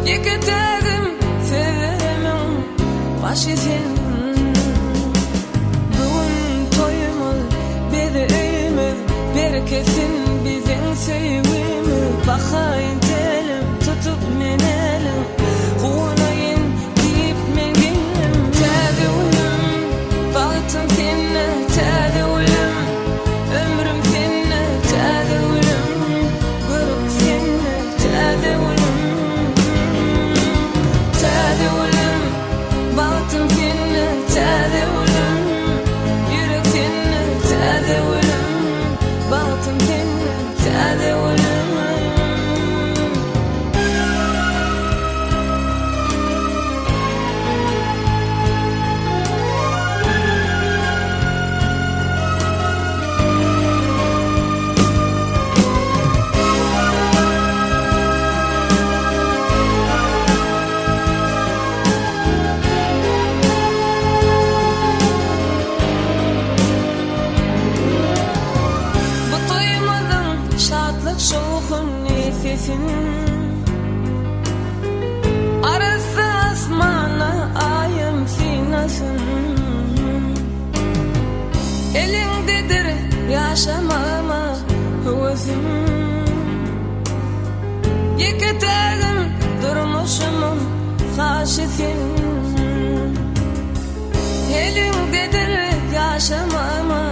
Yeketagim severim başesin. Bugün toyumuz bedeğimiz berekesin bizim sevgimiz. Bakayın telim tutup menelim Kuğunayın deyip men geldim. Täze ölüm baktım senne, täze ölüm ömrüm senne, täze ölüm görüp senne, täze ölüm, täze ölüm baktım senne, täze ölüm yürek senne, täze ölüm baktım senne, täze ölüm. Şoğun nefesin arası asmana ayım sinasın. Elindedir yaşamama hüvüzüm. Yeketagim durmuşumun haşisin. Elindedir yaşamama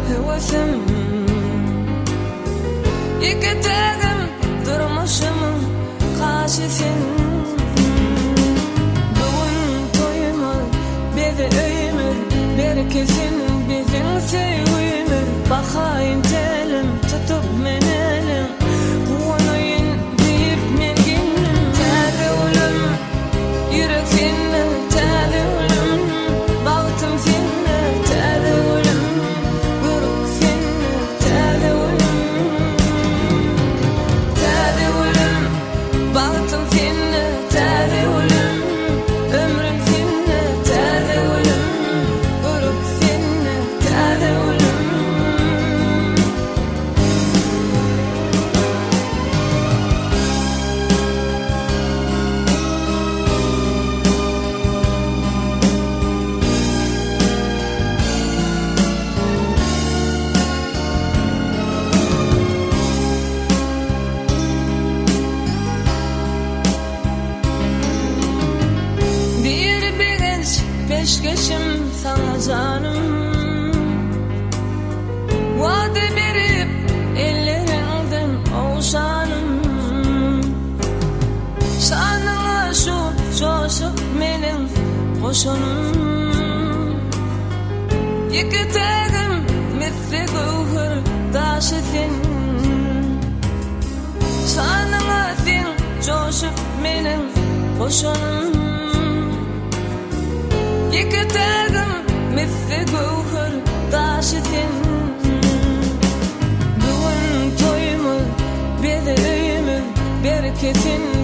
hüvüzüm. Yeketagim durmuşumun kaşisin. Bugün toyumuz bedeğimiz berekesin bizim sevgimiz. Bakayın telim tutup menelim Kuğunayın deyip men geldim. Täze ölüm yürek senne, täze ölüm baktım senne, täze ölüm görüp senne, täze ölüm, täze ölüm baktım senne, täze ölüm ömrüm senne, täze ölüm görüp senne, täze ölüm. Bir genç peşkeşim sana canım. Vade verip ellerinden ovşanım. Şanına şu coşup benim koşunum. Yeketagim misli gövhür taşısın. Şanına sen coşup benim koşunum. Yeketagim misli gövhür taşısın. Bugün toyumuz bedeğimiz berekesin